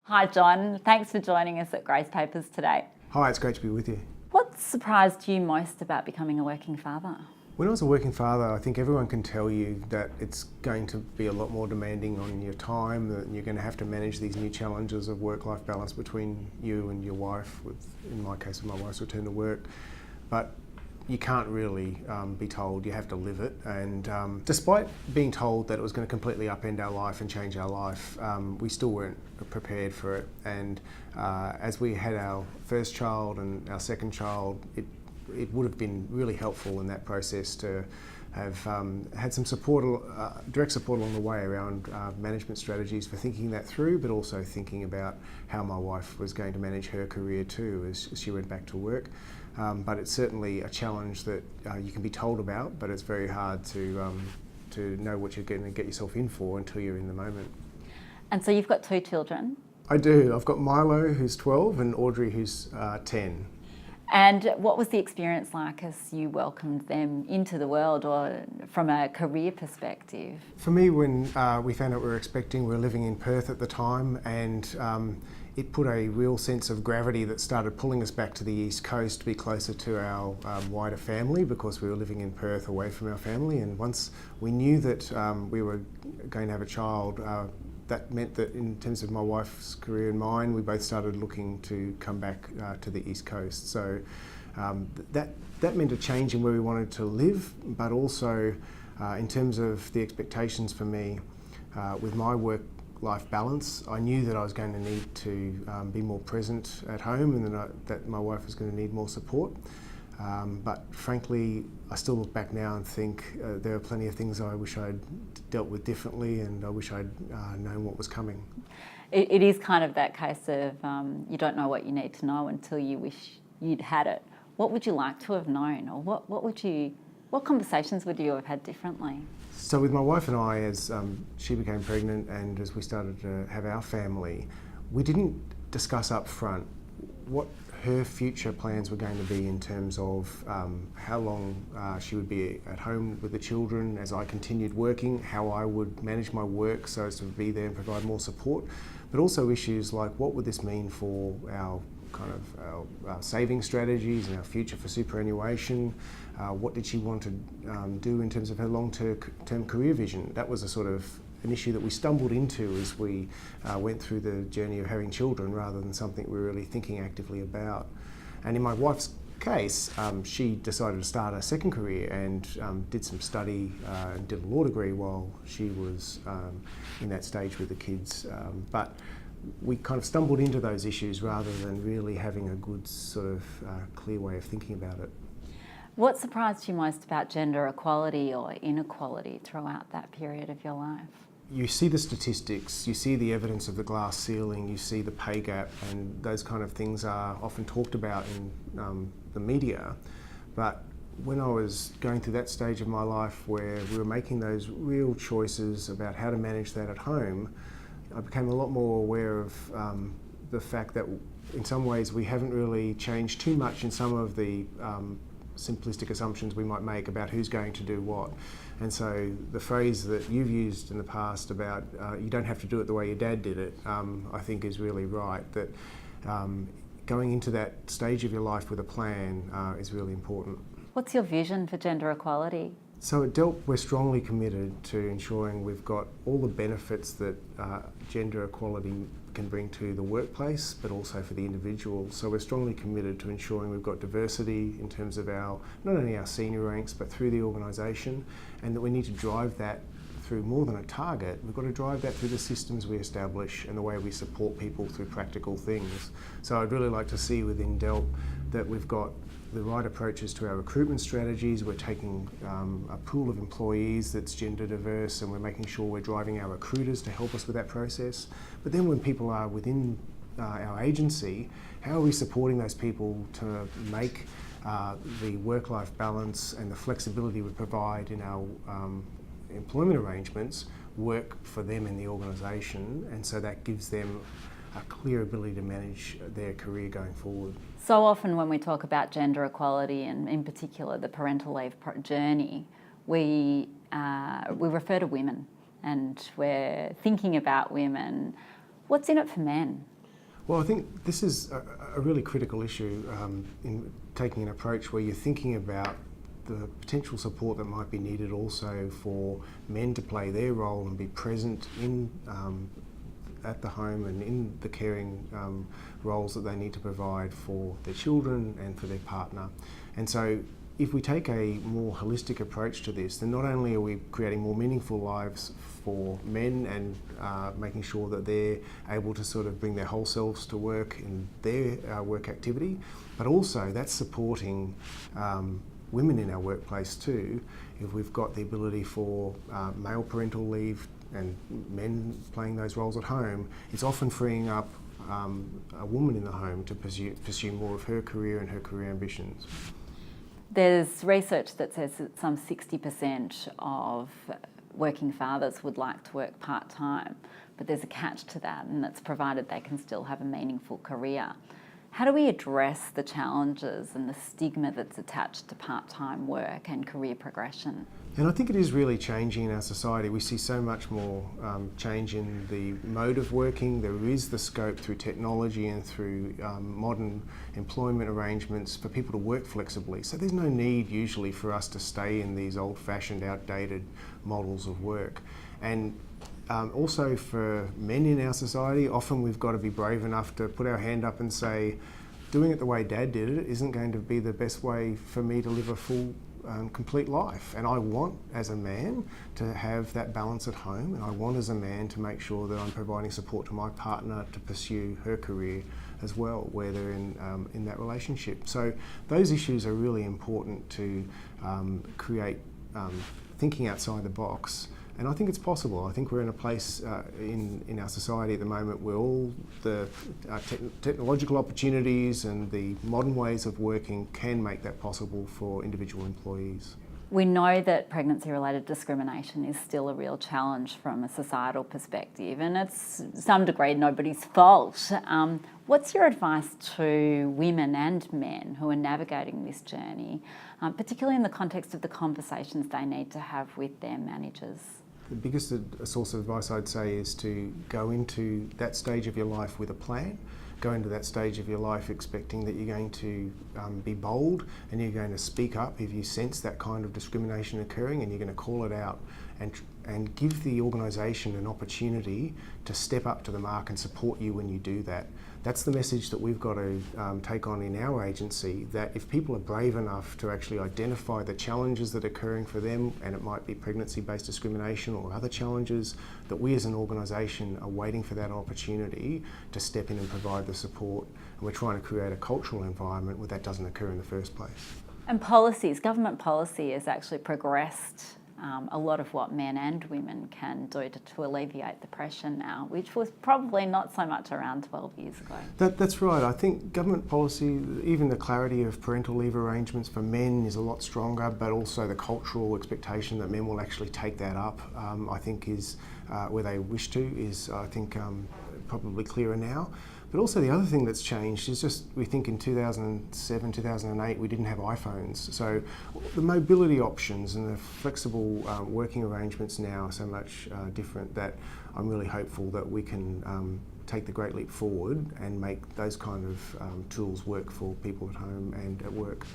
Hi John, thanks for joining us at Grace Papers today. Hi, it's great to be with you. What surprised you most about becoming a working father? When I was a working father, I think everyone can tell you that it's going to be a lot more demanding on your time, that you're going to have to manage these new challenges of work-life balance between you and your wife, in my case, with my wife's return to work. But you can't really be told, you have to live it. And despite being told that it was going to completely upend our life and change our life, we still weren't prepared for it. And as we had our first child and our second child, it would have been really helpful in that process to have had some support, direct support along the way around management strategies for thinking that through, but also thinking about how my wife was going to manage her career too as she went back to work. But it's certainly a challenge that you can be told about, but it's very hard to know what you're going to get yourself in for until you're in the moment. And so you've got two children? I do. I've got Milo, who's 12, and Audrey, who's 10. And what was the experience like as you welcomed them into the world, or from a career perspective? For me, when we found out we were expecting, we were living in Perth at the time, and it put a real sense of gravity that started pulling us back to the East Coast to be closer to our wider family, because we were living in Perth away from our family. And once we knew that we were going to have a child, that meant that in terms of my wife's career and mine, we both started looking to come back to the East Coast. So that meant a change in where we wanted to live, but also in terms of the expectations for me with my work-life balance, I knew that I was going to need to be more present at home, and that my wife was going to need more support. But frankly, I still look back now and think there are plenty of things I wish I'd dealt with differently, and I wish I'd known what was coming. It is kind of that case of you don't know what you need to know until you wish you'd had it. What would you like to have known, or what conversations would you have had differently? So with my wife and I, as she became pregnant and as we started to have our family, we didn't discuss up front what her future plans were going to be in terms of how long she would be at home with the children as I continued working, how I would manage my work so as to be there and provide more support, but also issues like what would this mean for our saving strategies and our future for superannuation. What did she want to do in terms of her long-term career vision? That was an issue that we stumbled into as we went through the journey of having children, rather than something we were really thinking actively about. And in my wife's case, she decided to start a second career and did some study and did a law degree while she was in that stage with the kids. But we kind of stumbled into those issues rather than really having a good clear way of thinking about it. What surprised you most about gender equality or inequality throughout that period of your life? You see the statistics, you see the evidence of the glass ceiling, you see the pay gap, and those kind of things are often talked about in the media. But when I was going through that stage of my life where we were making those real choices about how to manage that at home, I became a lot more aware of the fact that in some ways we haven't really changed too much in some of the simplistic assumptions we might make about who's going to do what. And so the phrase that you've used in the past about you don't have to do it the way your dad did it, I think is really right, that going into that stage of your life with a plan is really important. What's your vision for gender equality? So at DELWP, we're strongly committed to ensuring we've got all the benefits that gender equality can bring to the workplace, but also for the individual. So we're strongly committed to ensuring we've got diversity in terms of not only our senior ranks, but through the organisation, and that we need to drive that through more than a target. We've got to drive that through the systems we establish and the way we support people through practical things. So I'd really like to see within DELWP that we've got the right approaches to our recruitment strategies. We're taking a pool of employees that's gender diverse, and we're making sure we're driving our recruiters to help us with that process. But then when people are within our agency, how are we supporting those people to make the work-life balance and the flexibility we provide in our employment arrangements work for them in the organisation, and so that gives them a clear ability to manage their career going forward. So often when we talk about gender equality, and in particular the parental leave journey, we refer to women, and we're thinking about women. What's in it for men? Well, I think this is a really critical issue in taking an approach where you're thinking about the potential support that might be needed also for men to play their role and be present in at the home and in the caring roles that they need to provide for their children and for their partner. And so if we take a more holistic approach to this, then not only are we creating more meaningful lives for men and making sure that they're able to sort of bring their whole selves to work in their work activity, but also that's supporting women in our workplace too. If we've got the ability for male parental leave and men playing those roles at home, it's often freeing up a woman in the home to pursue more of her career and her career ambitions. There's research that says that some 60% of working fathers would like to work part-time, but there's a catch to that, and that's provided they can still have a meaningful career. How do we address the challenges and the stigma that's attached to part-time work and career progression? And I think it is really changing in our society. We see so much more change in the mode of working. There is the scope through technology and through modern employment arrangements for people to work flexibly. So there's no need usually for us to stay in these old-fashioned, outdated models of work. And also for men in our society, often we've got to be brave enough to put our hand up and say, doing it the way Dad did it isn't going to be the best way for me to live a full complete life. And I want as a man to have that balance at home, and I want as a man to make sure that I'm providing support to my partner to pursue her career as well, where they're in that relationship. So those issues are really important to create thinking outside the box. And I think it's possible. I think we're in a place in our society at the moment where all the technological opportunities and the modern ways of working can make that possible for individual employees. We know that pregnancy-related discrimination is still a real challenge from a societal perspective, and it's to some degree nobody's fault. What's your advice to women and men who are navigating this journey, particularly in the context of the conversations they need to have with their managers? The biggest source of advice I'd say is to go into that stage of your life with a plan. Go into that stage of your life expecting that you're going to be bold and you're going to speak up if you sense that kind of discrimination occurring, and you're going to call it out and give the organisation an opportunity to step up to the mark and support you when you do that. That's the message that we've got to take on in our agency, that if people are brave enough to actually identify the challenges that are occurring for them, and it might be pregnancy-based discrimination or other challenges, that we as an organisation are waiting for that opportunity to step in and provide the support. And we're trying to create a cultural environment where that doesn't occur in the first place. And policies, government policy has actually progressed a lot of what men and women can do to alleviate the pressure now, which was probably not so much around 12 years ago. That's right. I think government policy, even the clarity of parental leave arrangements for men is a lot stronger, but also the cultural expectation that men will actually take that up, I think is where they wish to, is I think probably clearer now. But also the other thing that's changed is just, we think in 2007, 2008, we didn't have iPhones. So the mobility options and the flexible working arrangements now are so much different that I'm really hopeful that we can take the great leap forward and make those kind of tools work for people at home and at work.